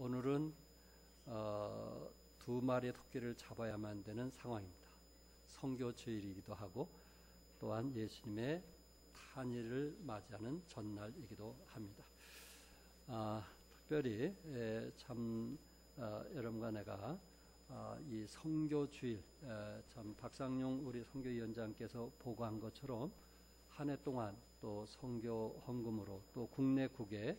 오늘은 두 마리의 토끼를 잡아야만 되는 상황입니다. 성교 주일이기도 하고 또한 예수님의 탄일을 맞이하는 전날이기도 합니다. 특별히 여러분과 내가 이 성교 주일 참 박상용 우리 성교위원장께서 보고한 것처럼 한 해 동안 또 성교 헌금으로 또 국내 국외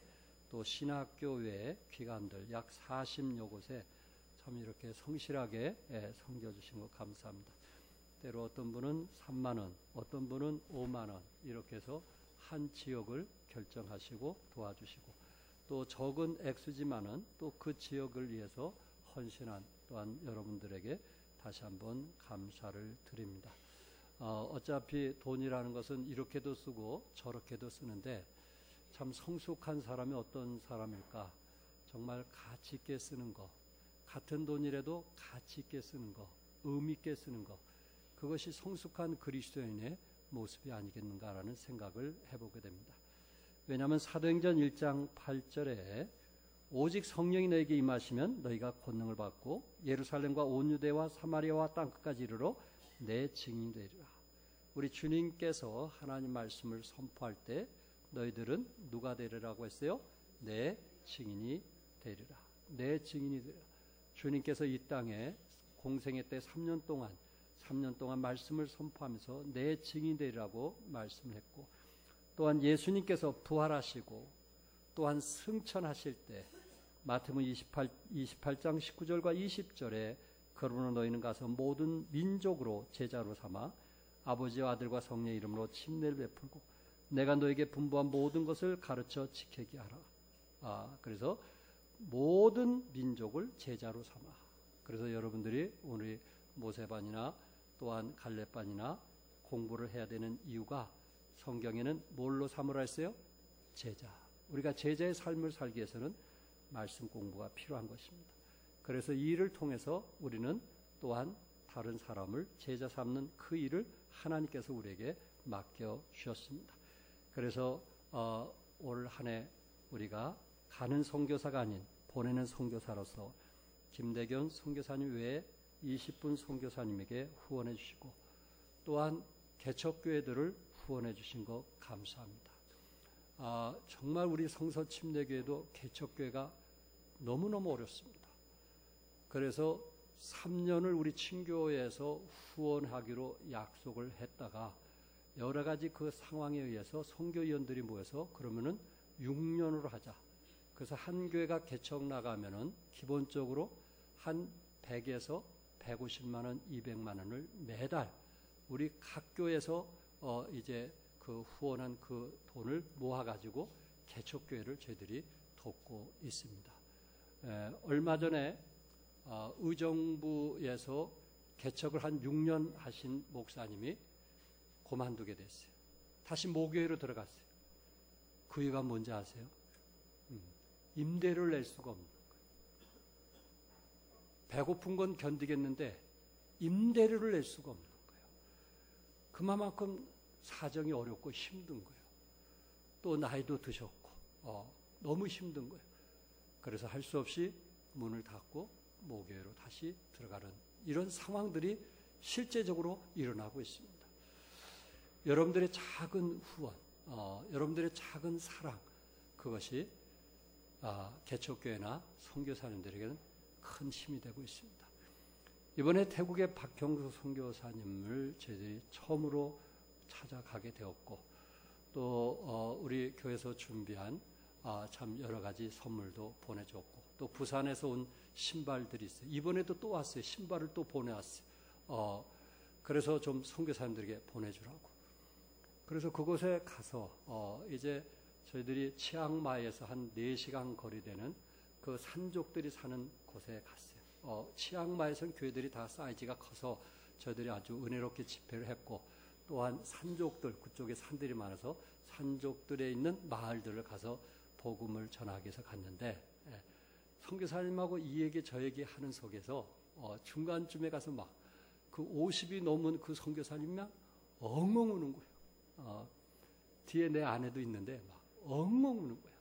또 신학교 외 기관들 약 40여 곳에 참 이렇게 성실하게 섬겨주신 것 감사합니다. 때로 어떤 분은 3만 원, 어떤 분은 5만 원 이렇게 해서 한 지역을 결정하시고 도와주시고 또 적은 액수지만은 또 그 지역을 위해서 헌신한 또한 여러분들에게 다시 한번 감사를 드립니다. 어차피 돈이라는 것은 이렇게도 쓰고 저렇게도 쓰는데 참 성숙한 사람이 어떤 사람일까? 정말 가치 있게 쓰는 거, 같은 돈이라도 가치 있게 쓰는 거, 의미 있게 쓰는 거, 그것이 성숙한 그리스도인의 모습이 아니겠는가라는 생각을 해보게 됩니다. 왜냐하면 사도행전 1장 8절에 오직 성령이 너에게 임하시면 너희가 권능을 받고 예루살렘과 온 유대와 사마리아와 땅끝까지 이르러 내 증인이 되리라. 우리 주님께서 하나님 말씀을 선포할 때 너희들은 누가 되리라고 했어요? 내 증인이 되리라. 내 증인이 되리라. 주님께서 이 땅에 공생애 때 3년 동안 말씀을 선포하면서 내 증인이 되리라고 말씀을 했고 또한 예수님께서 부활하시고 또한 승천하실 때 마태복음 28장 19절과 20절에 그러므로 너희는 가서 모든 민족으로 제자로 삼아 아버지와 아들과 성령의 이름으로 침례를 베풀고 내가 너에게 분부한 모든 것을 가르쳐 지키게 하라. 그래서 모든 민족을 제자로 삼아. 그래서 여러분들이 오늘 모세반이나 또한 갈렙반이나 공부를 해야 되는 이유가 성경에는 뭘로 삼으라 했어요? 제자. 우리가 제자의 삶을 살기 위해서는 말씀 공부가 필요한 것입니다. 그래서 이 일을 통해서 우리는 또한 다른 사람을 제자 삼는 그 일을 하나님께서 우리에게 맡겨 주셨습니다. 그래서 올 한 해 우리가 가는 선교사가 아닌 보내는 선교사로서 김대견 선교사님 외에 20분 선교사님에게 후원해 주시고 또한 개척교회들을 후원해 주신 것 감사합니다. 정말 우리 성서침례교회도 개척교회가 너무너무 어렵습니다. 그래서 3년을 우리 친교회에서 후원하기로 약속을 했다가 여러 가지 그 상황에 의해서 선교위원들이 모여서 그러면은 6년으로 하자. 그래서 한 교회가 개척 나가면은 기본적으로 한 100에서 150만 원, 200만 원을 매달 우리 각 교회에서 이제 그 후원한 그 돈을 모아가지고 개척교회를 저희들이 돕고 있습니다. 얼마 전에 의정부에서 개척을 한 6년 하신 목사님이 그만두게 됐어요. 다시 모교회로 들어갔어요. 그 이유가 뭔지 아세요? 임대료를 낼 수가 없는 거예요. 배고픈 건 견디겠는데 임대료를 낼 수가 없는 거예요. 그만큼 사정이 어렵고 힘든 거예요. 또 나이도 드셨고 너무 힘든 거예요. 그래서 할 수 없이 문을 닫고 모교회로 다시 들어가는 이런 상황들이 실제적으로 일어나고 있습니다. 여러분들의 작은 후원, 여러분들의 작은 사랑, 그것이 개척교회나 선교사님들에게는 큰 힘이 되고 있습니다. 이번에 태국의 박형수 선교사님을 저희들이 처음으로 찾아가게 되었고 또 우리 교회에서 준비한 참 여러 가지 선물도 보내줬고 또 부산에서 온 신발들이 있어요. 이번에도 또 왔어요. 신발을 또 보내왔어요. 그래서 좀 선교사님들에게 보내주라고. 그래서 그곳에 가서 이제 저희들이 치앙마이에서 한 4시간 거리 되는 그 산족들이 사는 곳에 갔어요. 치앙마이에서는 교회들이 다 사이즈가 커서 저희들이 아주 은혜롭게 집회를 했고 또한 산족들, 그쪽에 산들이 많아서 산족들에 있는 마을들을 가서 복음을 전하기 위해서 갔는데 선교사님하고 이 얘기 저 얘기 하는 속에서 중간쯤에 가서 막 그 50이 넘은 그 선교사님만 엉엉 우는 거예요. 뒤에 내 아내도 있는데 막 엉엉 우는 거예요.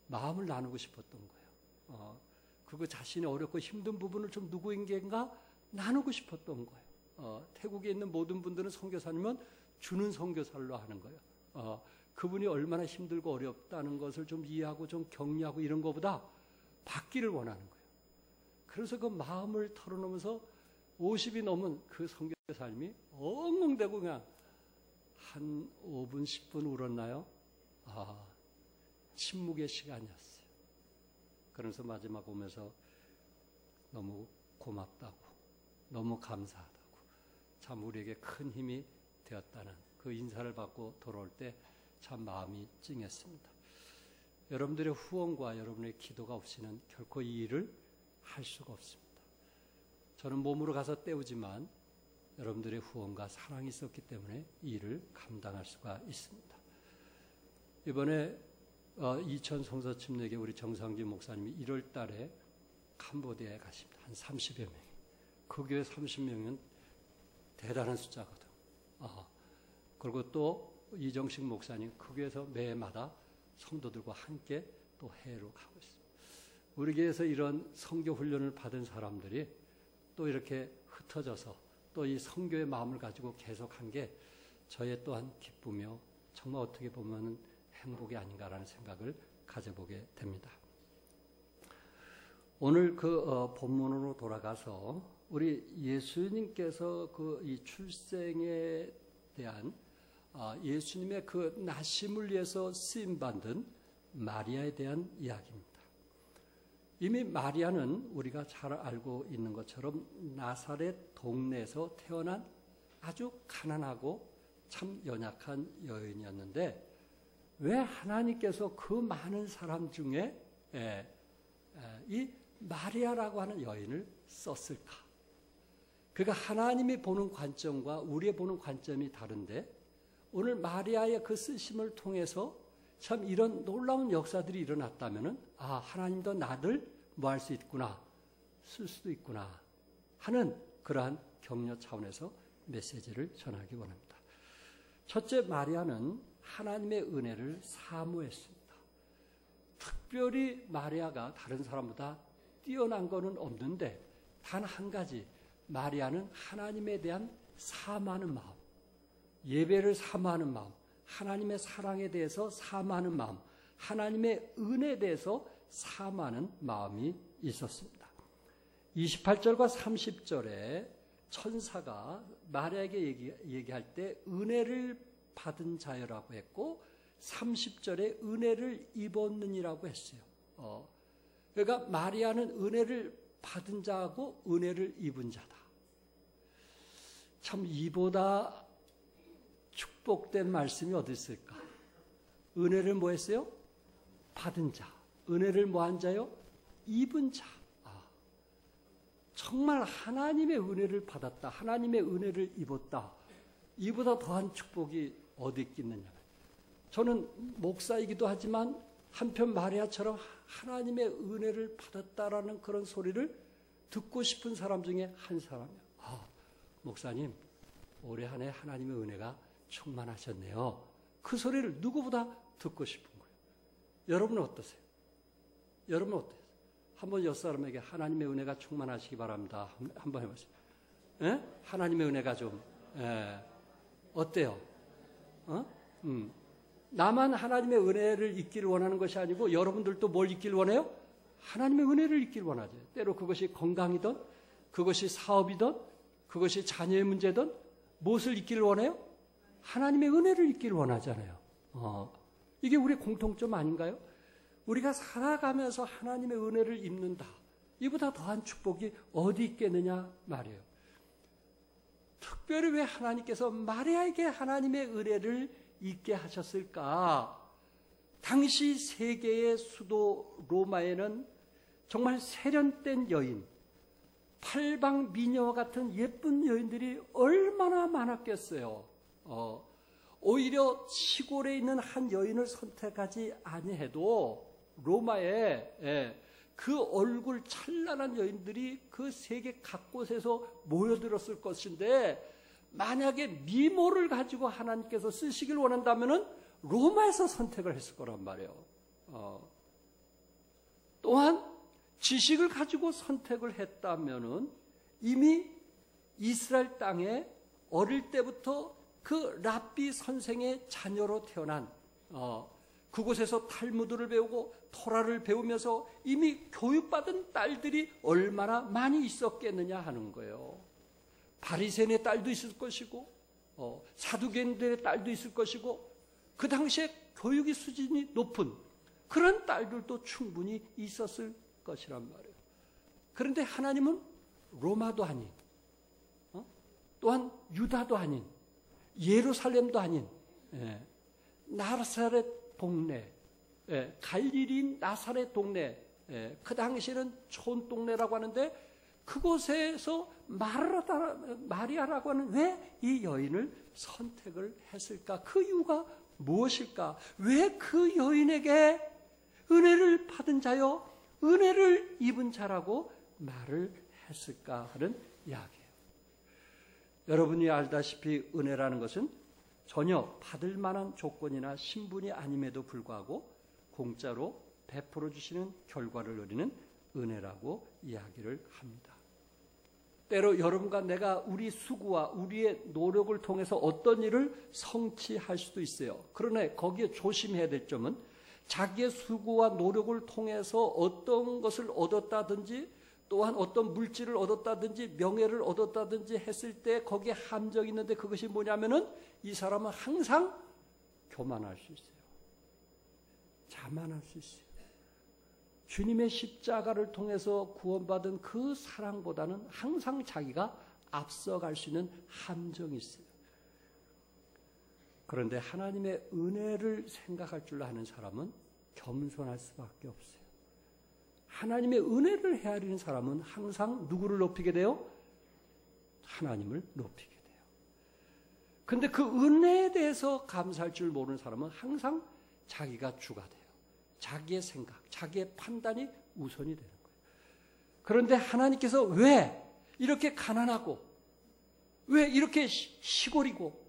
마음을 나누고 싶었던 그리고 자신의 어렵고 힘든 부분을 좀 누구에게인가 나누고 싶었던 거예요. 태국에 있는 모든 분들은 선교사님은 주는 선교사로 하는 거예요. 그분이 얼마나 힘들고 어렵다는 것을 좀 이해하고 좀 격려하고 이런 것보다 받기를 원하는 거예요. 그래서 그 마음을 털어놓으면서 50이 넘은 그 선교사님이 엉엉대고 그냥 한 5분, 10분 울었나요? 침묵의 시간이었어요. 그러면서 마지막 오면서 너무 고맙다고, 너무 감사하다고, 참 우리에게 큰 힘이 되었다는 그 인사를 받고 돌아올 때 참 마음이 찡했습니다. 여러분들의 후원과 여러분의 기도가 없이는 결코 이 일을 할 수가 없습니다. 저는 몸으로 가서 때우지만 여러분들의 후원과 사랑이 있었기 때문에 이 일을 감당할 수가 있습니다. 이번에 이천 성서 침례교 우리 정상진 목사님이 1월 달에 캄보디아에 가십니다. 한 30여 명이. 그 교회 30명은 대단한 숫자거든. 그리고 또 이정식 목사님 그 교회에서 매해마다 성도들과 함께 또 해외로 가고 있습니다. 우리 교회에서 이런 선교 훈련을 받은 사람들이 또 이렇게 흩어져서 또 이 선교의 마음을 가지고 계속한 게 저의 또한 기쁘며 정말 어떻게 보면 행복이 아닌가라는 생각을 가져보게 됩니다. 오늘 그 본문으로 돌아가서 우리 예수님께서 그 이 출생에 대한 예수님의 그 나심을 위해서 쓰임받은 마리아에 대한 이야기입니다. 이미 마리아는 우리가 잘 알고 있는 것처럼 나사렛 동네에서 태어난 아주 가난하고 참 연약한 여인이었는데 왜 하나님께서 그 많은 사람 중에 이 마리아라고 하는 여인을 썼을까? 그러니까 하나님이 보는 관점과 우리의 보는 관점이 다른데 오늘 마리아의 그 쓰심을 통해서 참 이런 놀라운 역사들이 일어났다면은 하나님도 나를 뭐 할 수 있구나, 쓸 수도 있구나 하는 그러한 격려 차원에서 메시지를 전하기 원합니다. 첫째, 마리아는 하나님의 은혜를 사모했습니다. 특별히 마리아가 다른 사람보다 뛰어난 것은 없는데 단 한 가지, 마리아는 하나님에 대한 사모하는 마음, 예배를 사모하는 마음, 하나님의 사랑에 대해서 사모하는 마음, 하나님의 은혜에 대해서 사모하는 마음이 있었습니다. 28절과 30절에 천사가 마리아에게 얘기할 때 은혜를 받은 자여라고 했고 30절에 은혜를 입었느니라고 했어요. 그러니까 마리아는 은혜를 받은 자하고 은혜를 입은 자다. 참 이보다 축복된 말씀이 어디 있을까? 은혜를 뭐 했어요? 받은 자. 은혜를 뭐 한 자요? 입은 자. 정말 하나님의 은혜를 받았다. 하나님의 은혜를 입었다. 이보다 더한 축복이 어디 있겠느냐. 저는 목사이기도 하지만 한편 마리아처럼 하나님의 은혜를 받았다라는 그런 소리를 듣고 싶은 사람 중에 한 사람이에요. 목사님, 올해 한 해 하나님의 은혜가 충만하셨네요. 그 소리를 누구보다 듣고 싶은 거예요. 여러분은 어떠세요? 여러분은 어떠세요? 한번 옆 사람에게 하나님의 은혜가 충만하시기 바랍니다. 한번 해보세요. 예? 하나님의 은혜가 좀 어때요? 나만 하나님의 은혜를 잊기를 원하는 것이 아니고 여러분들도 뭘 잊기를 원해요? 하나님의 은혜를 잊기를 원하죠. 때로 그것이 건강이든 그것이 사업이든 그것이 자녀의 문제든 무엇을 잊기를 원해요? 하나님의 은혜를 잊기를 원하잖아요. 이게 우리의 공통점 아닌가요? 우리가 살아가면서 하나님의 은혜를 입는다. 이보다 더한 축복이 어디 있겠느냐 말이에요. 특별히 왜 하나님께서 마리아에게 하나님의 은혜를 잊게 하셨을까? 당시 세계의 수도 로마에는 정말 세련된 여인, 팔방 미녀와 같은 예쁜 여인들이 얼마나 많았겠어요. 오히려 시골에 있는 한 여인을 선택하지 아니해도 로마에 그 얼굴 찬란한 여인들이 그 세계 각곳에서 모여들었을 것인데 만약에 미모를 가지고 하나님께서 쓰시길 원한다면 로마에서 선택을 했을 거란 말이에요. 또한 지식을 가지고 선택을 했다면은 이미 이스라엘 땅에 어릴 때부터 그 랍비 선생의 자녀로 태어난 그곳에서 탈무드를 배우고 토라를 배우면서 이미 교육받은 딸들이 얼마나 많이 있었겠느냐 하는 거예요. 바리새인의 딸도 있을 것이고 사두개인들의 딸도 있을 것이고 그 당시에 교육의 수준이 높은 그런 딸들도 충분히 있었을 것이란 말이에요. 그런데 하나님은 로마도 아닌 또한 유다도 아닌 예루살렘도 아닌 나사렛 동네, 갈릴리인 나사렛 동네, 그 당시에는 촌동네라고 하는데 그곳에서 마리아라고 하는 왜 이 여인을 선택을 했을까? 그 이유가 무엇일까? 왜 그 여인에게 은혜를 받은 자요, 은혜를 입은 자라고 말을 했을까 하는 이야기예요. 여러분이 알다시피 은혜라는 것은 전혀 받을 만한 조건이나 신분이 아님에도 불구하고 공짜로 베풀어 주시는 결과를 누리는 은혜라고 이야기를 합니다. 때로 여러분과 내가 우리 수고와 우리의 노력을 통해서 어떤 일을 성취할 수도 있어요. 그러나 거기에 조심해야 될 점은 자기의 수고와 노력을 통해서 어떤 것을 얻었다든지 또한 어떤 물질을 얻었다든지 명예를 얻었다든지 했을 때 거기에 함정이 있는데 그것이 뭐냐면은 이 사람은 항상 교만할 수 있어요. 자만할 수 있어요. 주님의 십자가를 통해서 구원받은 그 사랑보다는 항상 자기가 앞서갈 수 있는 함정이 있어요. 그런데 하나님의 은혜를 생각할 줄 아는 사람은 겸손할 수밖에 없어요. 하나님의 은혜를 헤아리는 사람은 항상 누구를 높이게 돼요? 하나님을 높이게 돼요. 그런데 그 은혜에 대해서 감사할 줄 모르는 사람은 항상 자기가 주가 돼요. 자기의 생각, 자기의 판단이 우선이 되는 거예요. 그런데 하나님께서 왜 이렇게 가난하고 왜 이렇게 시골이고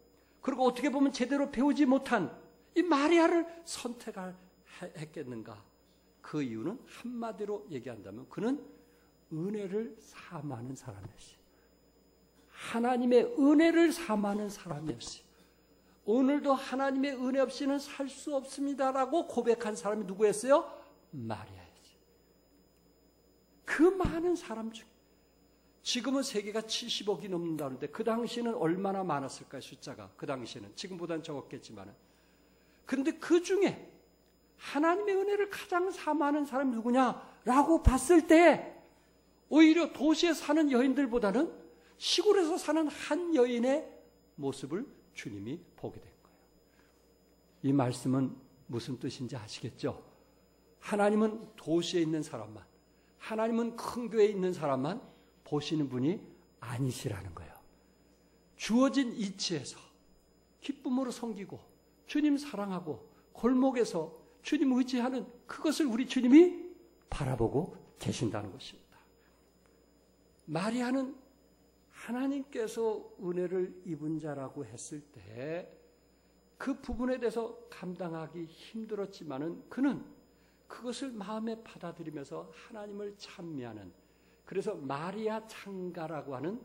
그리고 어떻게 보면 제대로 배우지 못한 이 마리아를 선택했겠는가? 그 이유는 한마디로 얘기한다면 그는 은혜를 사모하는 사람이었어요. 하나님의 은혜를 사모하는 사람이었어요. 오늘도 하나님의 은혜 없이는 살 수 없습니다라고 고백한 사람이 누구였어요? 마리아였어요. 그 많은 사람 중에 지금은 세계가 70억이 넘는다는데 그 당시에는 얼마나 많았을까요? 숫자가 그 당시에는 지금보다는 적었겠지만 그런데 그 중에 하나님의 은혜를 가장 사모하는 사람이 누구냐라고 봤을 때 오히려 도시에 사는 여인들보다는 시골에서 사는 한 여인의 모습을 주님이 보게 된 거예요. 이 말씀은 무슨 뜻인지 아시겠죠? 하나님은 도시에 있는 사람만, 하나님은 큰 교회에 있는 사람만 보시는 분이 아니시라는 거예요. 주어진 이치에서 기쁨으로 섬기고 주님 사랑하고 골목에서 주님 의지하는 그것을 우리 주님이 바라보고 계신다는 것입니다. 마리아는 하나님께서 은혜를 입은 자라고 했을 때 그 부분에 대해서 감당하기 힘들었지만은 그는 그것을 마음에 받아들이면서 하나님을 찬미하는, 그래서 마리아 창가라고 하는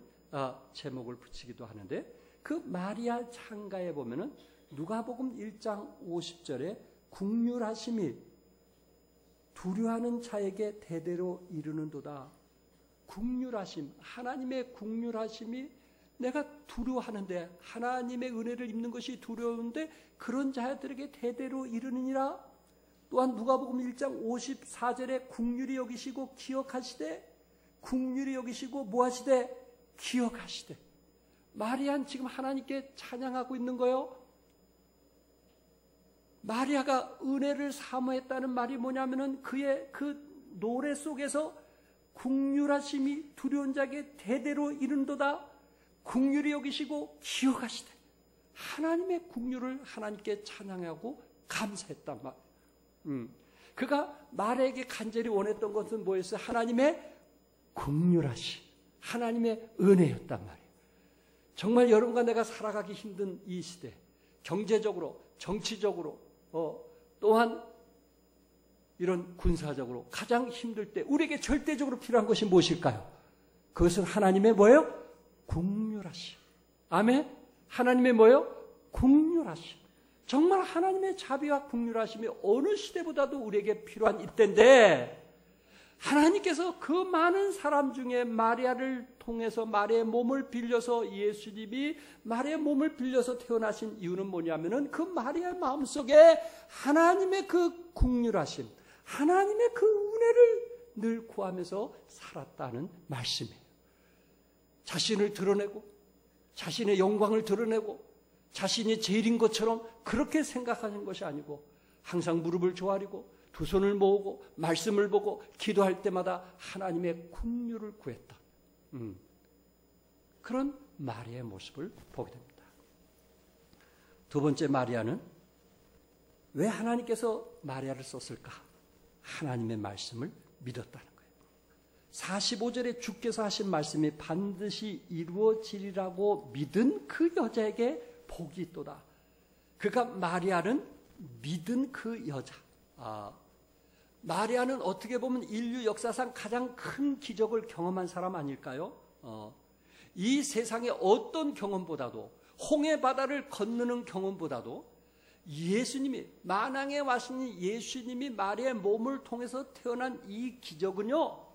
제목을 붙이기도 하는데, 그 마리아 창가에 보면은 누가복음 1장 50절에 국률하심이 두려워하는 자에게 대대로 이르는도다. 국률하심, 하나님의 국률하심이 내가 두려워하는데, 하나님의 은혜를 입는 것이 두려운데 그런 자들에게 대대로 이르느니라. 또한 누가복음 1장 54절에 국률이 여기시고 기억하시되, 국률이 여기시고 뭐하시되? 기억하시되. 마리아는 지금 하나님께 찬양하고 있는 거예요. 마리아가 은혜를 사모했다는 말이 뭐냐면은 그의 그 노래 속에서 국률하심이 두려운 자에게 대대로 이른도다. 국률이 여기시고 기억하시되. 하나님의 국률을 하나님께 찬양하고 감사했단 말. 그가 마리아에게 간절히 원했던 것은 뭐였어요? 하나님의 국률하심, 하나님의 은혜였단 말이에요. 정말 여러분과 내가 살아가기 힘든 이 시대, 경제적으로, 정치적으로, 또한 이런 군사적으로 가장 힘들 때 우리에게 절대적으로 필요한 것이 무엇일까요? 그것은 하나님의 뭐예요? 긍휼하심. 아멘. 하나님의 뭐예요? 긍휼하심. 정말 하나님의 자비와 긍휼하심이 어느 시대보다도 우리에게 필요한 이때인데, 하나님께서 그 많은 사람 중에 마리아를 통해서 마리아의 몸을 빌려서 예수님이 마리아의 몸을 빌려서 태어나신 이유는 뭐냐면은 그 마리아의 마음속에 하나님의 그 긍휼하심, 하나님의 그 은혜를 늘 구하면서 살았다는 말씀이에요. 자신을 드러내고 자신의 영광을 드러내고 자신이 제일인 것처럼 그렇게 생각하는 것이 아니고 항상 무릎을 조아리고 두 손을 모으고 말씀을 보고 기도할 때마다 하나님의 긍휼을 구했다. 그런 마리아의 모습을 보게 됩니다. 두 번째, 마리아는 왜 하나님께서 마리아를 썼을까? 하나님의 말씀을 믿었다는 거예요. 45절에 주께서 하신 말씀이 반드시 이루어지리라고 믿은 그 여자에게 복이 있도다. 그러니까 마리아는 믿은 그 여자. 마리아는 어떻게 보면 인류 역사상 가장 큰 기적을 경험한 사람 아닐까요? 이 세상의 어떤 경험보다도, 홍해 바다를 건너는 경험보다도 예수님이, 만왕에 와신 예수님이 마리아의 몸을 통해서 태어난 이 기적은요,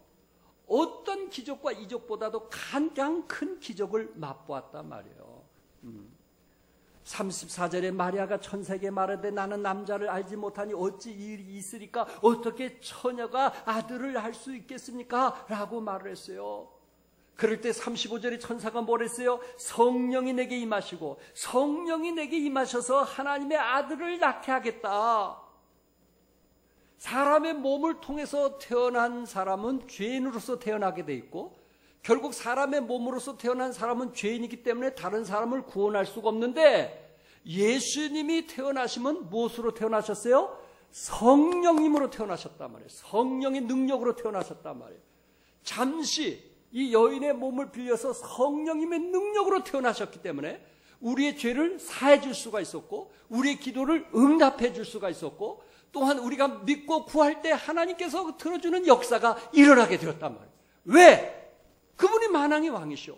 어떤 기적과 이적보다도 가장 큰 기적을 맛보았단 말이에요. 34절에 마리아가 천사에게 말하되 나는 남자를 알지 못하니 어찌 이 일이 있으리까? 어떻게 처녀가 아들을 알 수 있겠습니까? 라고 말을 했어요. 그럴 때 35절에 천사가 뭘 했어요? 성령이 내게 임하시고 성령이 내게 임하셔서 하나님의 아들을 낳게 하겠다. 사람의 몸을 통해서 태어난 사람은 죄인으로서 태어나게 돼 있고, 결국 사람의 몸으로서 태어난 사람은 죄인이기 때문에 다른 사람을 구원할 수가 없는데, 예수님이 태어나시면 무엇으로 태어나셨어요? 성령님으로 태어나셨단 말이에요. 성령의 능력으로 태어나셨단 말이에요. 잠시 이 여인의 몸을 빌려서 성령님의 능력으로 태어나셨기 때문에 우리의 죄를 사해 줄 수가 있었고, 우리의 기도를 응답해 줄 수가 있었고, 또한 우리가 믿고 구할 때 하나님께서 들어주는 역사가 일어나게 되었단 말이에요. 왜? 그분이 만왕의 왕이시오.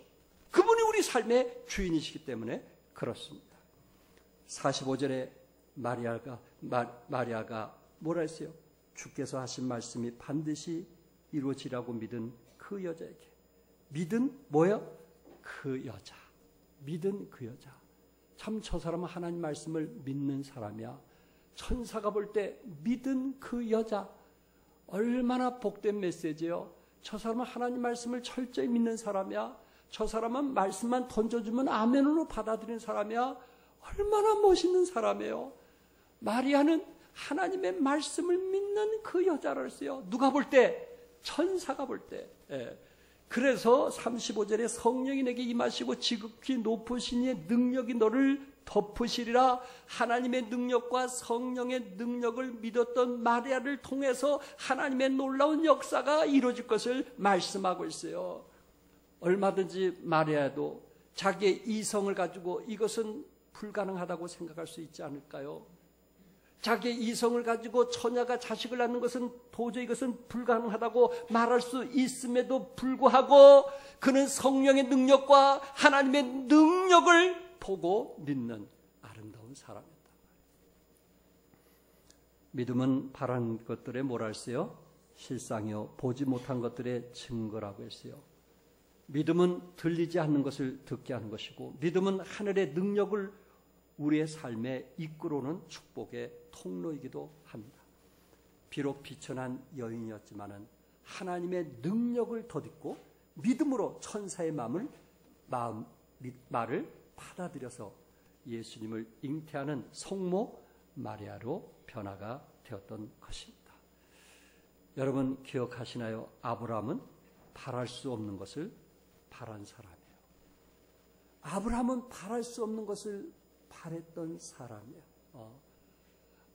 그분이 우리 삶의 주인이시기 때문에 그렇습니다. 45절에 마리아가 뭐라 했어요? 주께서 하신 말씀이 반드시 이루어지라고 믿은 그 여자에게. 믿은 뭐요? 그 여자. 믿은 그 여자. 참 저 사람은 하나님 말씀을 믿는 사람이야. 천사가 볼 때 믿은 그 여자. 얼마나 복된 메시지예요. 저 사람은 하나님 말씀을 철저히 믿는 사람이야. 저 사람은 말씀만 던져주면 아멘으로 받아들이는 사람이야. 얼마나 멋있는 사람이에요. 마리아는 하나님의 말씀을 믿는 그 여자를 써요. 누가 볼 때? 천사가 볼 때. 그래서 35절에 성령이 내게 임하시고 지극히 높으신 이의 능력이 너를 덮으시리라. 하나님의 능력과 성령의 능력을 믿었던 마리아를 통해서 하나님의 놀라운 역사가 이루어질 것을 말씀하고 있어요. 얼마든지 마리아도 자기의 이성을 가지고 이것은 불가능하다고 생각할 수 있지 않을까요? 자기의 이성을 가지고 처녀가 자식을 낳는 것은 도저히 이것은 불가능하다고 말할 수 있음에도 불구하고 그는 성령의 능력과 하나님의 능력을 보고 믿는 아름다운 사람이었다. 믿음은 바라는 것들에 뭐라 했어요? 실상이요 보지 못한 것들의 증거라고 했어요. 믿음은 들리지 않는 것을 듣게 하는 것이고, 믿음은 하늘의 능력을 우리의 삶에 이끌어오는 축복의 통로이기도 합니다. 비록 비천한 여인이었지만은 하나님의 능력을 덧입고 믿음으로 천사의 말을 받아들여서 예수님을 잉태하는 성모 마리아로 변화가 되었던 것입니다. 여러분 기억하시나요? 아브라함은 바랄 수 없는 것을 바란 사람이에요. 아브라함은 바랄 수 없는 것을 바랬던 사람이에요.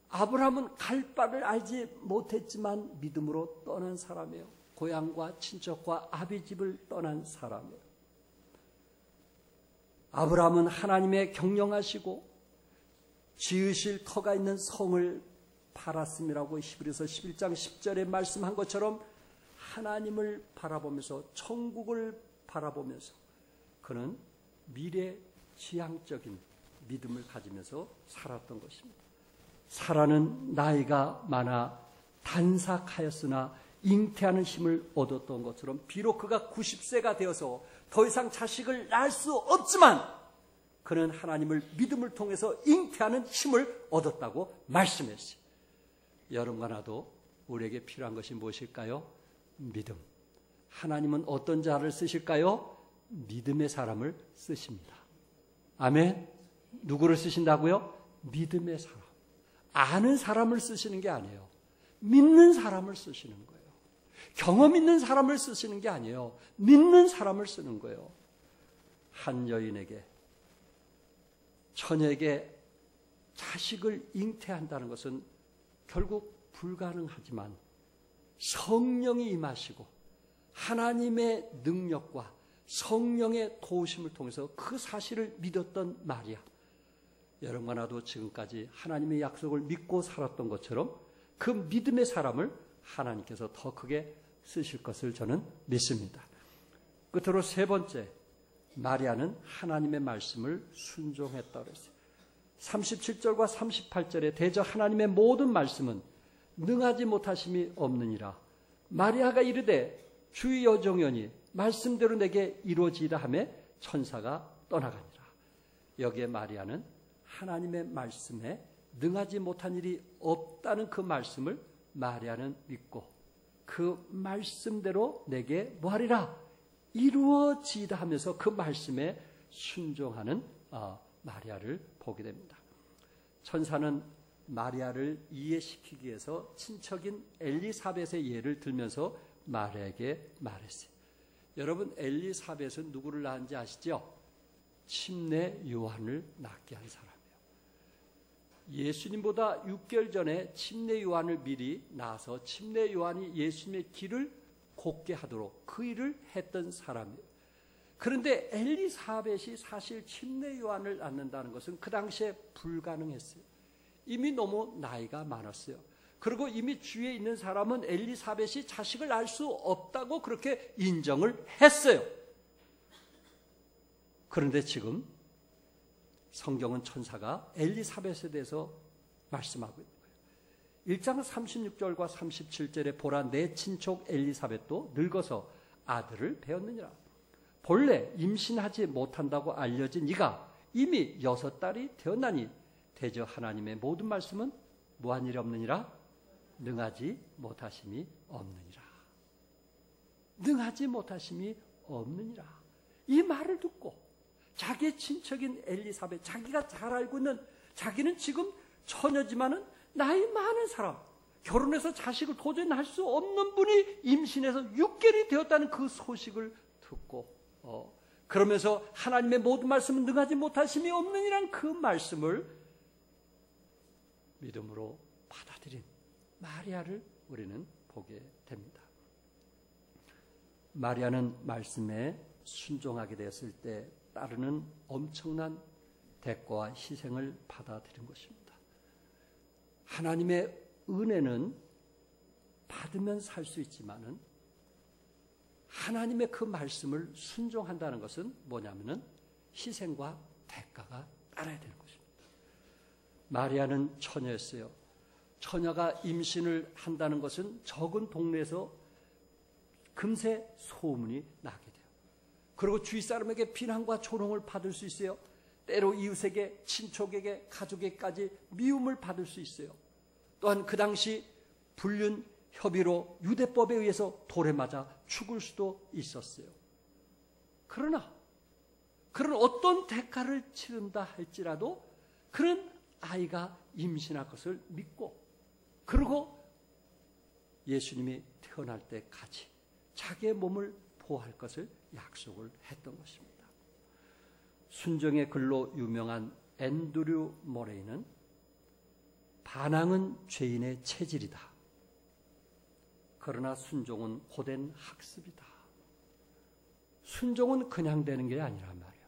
아브라함은 갈 바를 알지 못했지만 믿음으로 떠난 사람이에요. 고향과 친척과 아비 집을 떠난 사람이에요. 아브라함은 하나님의 경영하시고 지으실 터가 있는 성을 팔았음이라고 히브리서 11장 10절에 말씀한 것처럼 하나님을 바라보면서 천국을 바라보면서 그는 미래지향적인 믿음을 가지면서 살았던 것입니다. 사라는 나이가 많아 단삭하였으나 잉태하는 힘을 얻었던 것처럼 비록 그가 90세가 되어서 더 이상 자식을 낳을 수 없지만 그는 하나님을 믿음을 통해서 잉태하는 힘을 얻었다고 말씀했어요. 여러분과 나도 우리에게 필요한 것이 무엇일까요? 믿음. 하나님은 어떤 자를 쓰실까요? 믿음의 사람을 쓰십니다. 아멘. 누구를 쓰신다고요? 믿음의 사람. 아는 사람을 쓰시는 게 아니에요. 믿는 사람을 쓰시는 거예요. 경험 있는 사람을 쓰시는 게 아니에요. 믿는 사람을 쓰는 거예요. 한 여인에게, 처녀에게 자식을 잉태한다는 것은 결국 불가능하지만 성령이 임하시고 하나님의 능력과 성령의 도우심을 통해서 그 사실을 믿었던 마리아. 여러분과 나도 지금까지 하나님의 약속을 믿고 살았던 것처럼 그 믿음의 사람을 하나님께서 더 크게 쓰실 것을 저는 믿습니다. 끝으로 세 번째, 마리아는 하나님의 말씀을 순종했다고 했어요. 37절과 38절에 대저 하나님의 모든 말씀은 능하지 못하심이 없느니라. 마리아가 이르되 주의 여종이오니 말씀대로 내게 이루어지이다 하며 천사가 떠나가니라. 여기에 마리아는 하나님의 말씀에 능하지 못한 일이 없다는 그 말씀을 마리아는 믿고 그 말씀대로 내게 뭐하리라? 이루어지이다 하면서 그 말씀에 순종하는 마리아를 보게 됩니다. 천사는 마리아를 이해시키기 위해서 친척인 엘리사벳의 예를 들면서 마리아에게 말했어요. 여러분, 엘리사벳은 누구를 낳은지 아시죠? 침례 요한을 낳게 한 사람이에요. 예수님보다 6개월 전에 침례 요한을 미리 낳아서 침례 요한이 예수님의 길을 곱게 하도록 그 일을 했던 사람이에요. 그런데 엘리사벳이 사실 침례 요한을 낳는다는 것은 그 당시에 불가능했어요. 이미 너무 나이가 많았어요. 그리고 이미 주위에 있는 사람은 엘리사벳이 자식을 낳을 수 없다고 그렇게 인정을 했어요. 그런데 지금 성경은 천사가 엘리사벳에 대해서 말씀하고 있는 거예요. 1장 36절과 37절에 보라 내 친척 엘리사벳도 늙어서 아들을 배었느니라. 본래 임신하지 못한다고 알려진 이가 이미 6달이 되었나니 대저 하나님의 모든 말씀은 무한 일이 없느니라. 능하지 못하심이 없느니라. 능하지 못하심이 없느니라. 이 말을 듣고 자기의 친척인 엘리사벳, 자기가 잘 알고 있는, 자기는 지금 처녀지만은 나이 많은 사람, 결혼해서 자식을 도저히 낳을 수 없는 분이 임신해서 6개월이 되었다는 그 소식을 듣고 그러면서 하나님의 모든 말씀은 능하지 못하심이 없느니란 그 말씀을 믿음으로 받아들인 마리아를 우리는 보게 됩니다. 마리아는 말씀에 순종하게 되었을 때 따르는 엄청난 대가와 희생을 받아들인 것입니다. 하나님의 은혜는 받으면 살 수 있지만은 하나님의 그 말씀을 순종한다는 것은 뭐냐면은 희생과 대가가 따라야 되는 것입니다. 마리아는 처녀였어요. 처녀가 임신을 한다는 것은 적은 동네에서 금세 소문이 나게 돼요. 그리고 주위 사람에게 비난과 조롱을 받을 수 있어요. 때로 이웃에게, 친척에게, 가족에게까지 미움을 받을 수 있어요. 또한 그 당시 불륜 협의로 유대법에 의해서 돌에 맞아 죽을 수도 있었어요. 그러나 그런 어떤 대가를 치른다 할지라도 그런 아이가 임신할 것을 믿고 그리고 예수님이 태어날 때까지 자기의 몸을 보호할 것을 약속을 했던 것입니다. 순종의 글로 유명한 앤드류 모레이는 반항은 죄인의 체질이다. 그러나 순종은 고된 학습이다. 순종은 그냥 되는 게 아니란 말이에요.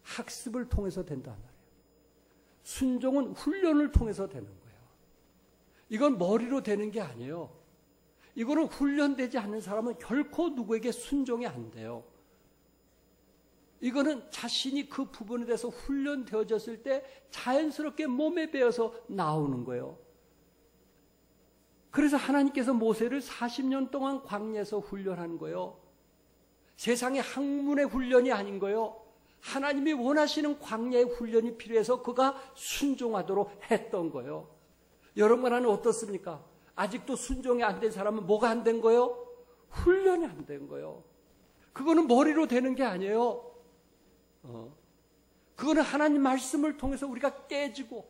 학습을 통해서 된단 말이에요. 순종은 훈련을 통해서 되는 거예요. 이건 머리로 되는 게 아니에요. 이거는 훈련되지 않는 사람은 결코 누구에게 순종이 안 돼요. 이거는 자신이 그 부분에 대해서 훈련되어졌을 때 자연스럽게 몸에 배어서 나오는 거예요. 그래서 하나님께서 모세를 40년 동안 광야에서 훈련한 거예요. 세상의 학문의 훈련이 아닌 거예요. 하나님이 원하시는 광야의 훈련이 필요해서 그가 순종하도록 했던 거예요. 여러분은 어떻습니까? 아직도 순종이 안 된 사람은 뭐가 안 된 거예요? 훈련이 안 된 거예요. 그거는 머리로 되는 게 아니에요. 그거는 하나님 말씀을 통해서 우리가 깨지고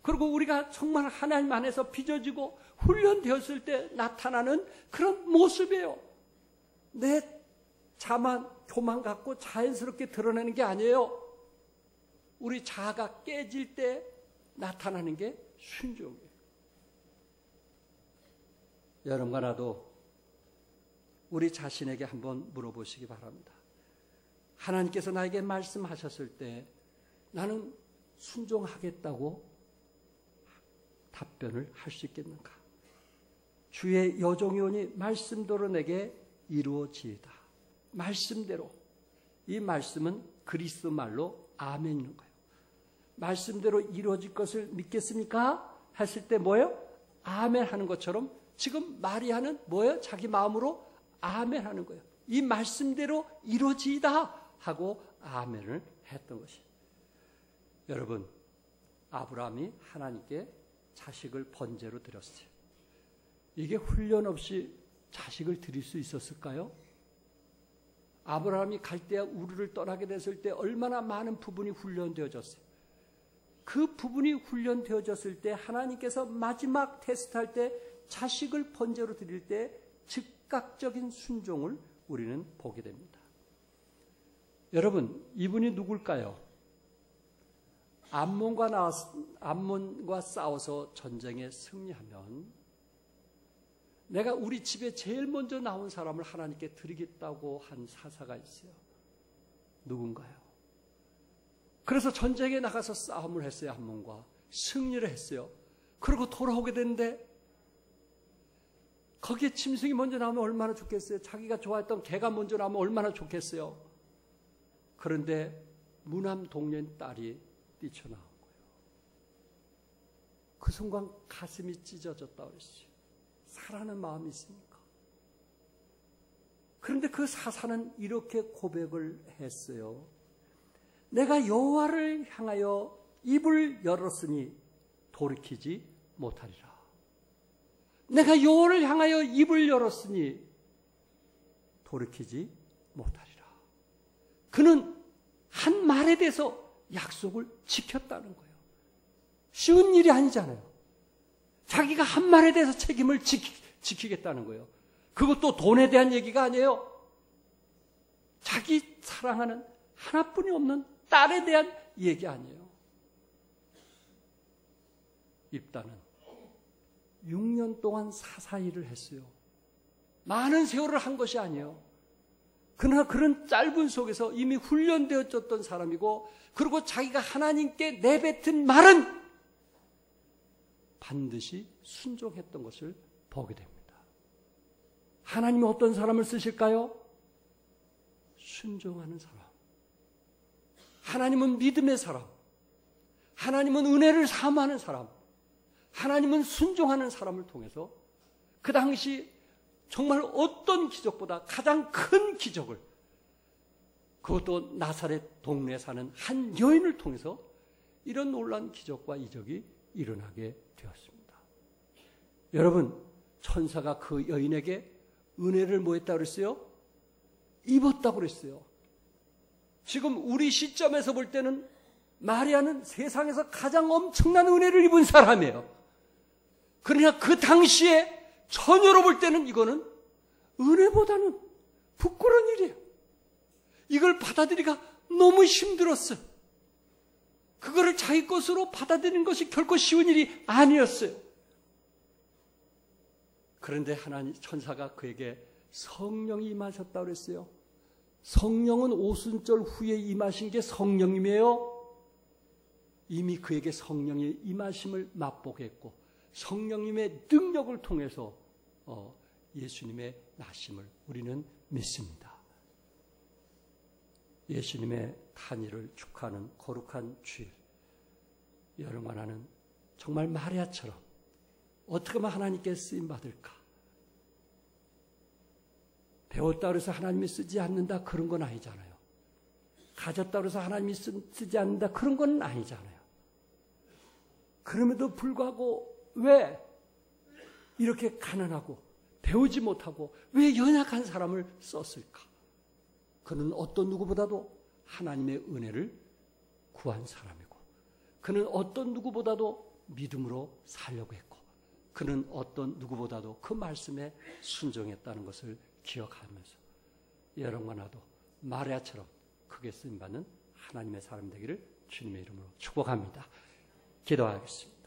그리고 우리가 정말 하나님 안에서 빚어지고 훈련되었을 때 나타나는 그런 모습이에요. 내 자만 교만 갖고 자연스럽게 드러내는 게 아니에요. 우리 자아가 깨질 때 나타나는 게 순종이에요. 여러분과 나도 우리 자신에게 한번 물어보시기 바랍니다. 하나님께서 나에게 말씀하셨을 때 나는 순종하겠다고 답변을 할 수 있겠는가? 주의 여종이오니 말씀대로 내게 이루어지이다. 말씀대로. 이 말씀은 그리스도 말로 아멘인 거예요. 말씀대로 이루어질 것을 믿겠습니까? 했을 때 뭐예요? 아멘 하는 것처럼 지금 마리아는 뭐예요? 자기 마음으로 아멘 하는 거예요. 이 말씀대로 이루어지이다 하고 아멘을 했던 것이에요. 여러분, 아브라함이 하나님께 자식을 번제로 드렸어요. 이게 훈련 없이 자식을 드릴 수 있었을까요? 아브라함이 갈대아 우르를 떠나게 됐을 때 얼마나 많은 부분이 훈련되어졌어요. 그 부분이 훈련되어졌을 때 하나님께서 마지막 테스트할 때 자식을 번제로 드릴 때 즉각적인 순종을 우리는 보게 됩니다. 여러분, 이분이 누굴까요? 암몬과 싸워서 전쟁에 승리하면 내가 우리 집에 제일 먼저 나온 사람을 하나님께 드리겠다고 한 사사가 있어요. 누군가요? 그래서 전쟁에 나가서 싸움을 했어요. 암몬과 승리를 했어요. 그리고 돌아오게 됐는데 거기에 짐승이 먼저 나오면 얼마나 좋겠어요. 자기가 좋아했던 개가 먼저 나오면 얼마나 좋겠어요. 그런데 무남 동년 딸이 뛰쳐나온 거예요. 그 순간 가슴이 찢어졌다 그랬어요. 사랑하는 마음이 있습니까? 그런데 그 사사는 이렇게 고백을 했어요. 내가 여호와를 향하여 입을 열었으니 돌이키지 못하리라. 내가 여호와를 향하여 입을 열었으니 돌이키지 못하리라. 그는 한 말에 대해서 약속을 지켰다는 거예요. 쉬운 일이 아니잖아요. 자기가 한 말에 대해서 책임을 지키겠다는 거예요. 그것도 돈에 대한 얘기가 아니에요. 자기 사랑하는 하나뿐이 없는 딸에 대한 얘기 아니에요. 입다는 6년 동안 사사일을 했어요. 많은 세월을 한 것이 아니에요. 그러나 그런 짧은 속에서 이미 훈련되어졌던 사람이고, 그리고 자기가 하나님께 내뱉은 말은 반드시 순종했던 것을 보게 됩니다. 하나님은 어떤 사람을 쓰실까요? 순종하는 사람. 하나님은 믿음의 사람. 하나님은 은혜를 사모하는 사람. 하나님은 순종하는 사람을 통해서 그 당시 정말 어떤 기적보다 가장 큰 기적을, 그것도 나사렛 동네에 사는 한 여인을 통해서 이런 놀라운 기적과 이적이 일어나게 되었습니다. 여러분, 천사가 그 여인에게 은혜를 뭐 했다고 그랬어요? 입었다고 그랬어요. 지금 우리 시점에서 볼 때는 마리아는 세상에서 가장 엄청난 은혜를 입은 사람이에요. 그러나 그 당시에 처녀로 볼 때는 이거는 은혜보다는 부끄러운 일이에요. 이걸 받아들이기가 너무 힘들었어요. 그거를 자기 것으로 받아들이는 것이 결코 쉬운 일이 아니었어요. 그런데 하나님 천사가 그에게 성령이 임하셨다고 그랬어요. 성령은 오순절 후에 임하신 게 성령님이에요. 이미 그에게 성령의 임하심을 맛보게 했고, 성령님의 능력을 통해서 예수님의 나심을 우리는 믿습니다. 예수님의 탄일을 축하하는 거룩한 주일, 여러분과 나는 정말 마리아처럼 어떻게 하면 하나님께 쓰임받을까? 배웠다고 해서 하나님이 쓰지 않는다, 그런 건 아니잖아요. 가졌다고 해서 하나님이 쓰지 않는다, 그런 건 아니잖아요. 그럼에도 불구하고 왜 이렇게 가난하고 배우지 못하고 왜 연약한 사람을 썼을까? 그는 어떤 누구보다도 하나님의 은혜를 구한 사람이고, 그는 어떤 누구보다도 믿음으로 살려고 했고, 그는 어떤 누구보다도 그 말씀에 순종했다는 것을 기억하면서 여러분과 나도 마리아처럼 크게 쓰임받는 하나님의 사람 되기를 주님의 이름으로 축복합니다. 기도하겠습니다.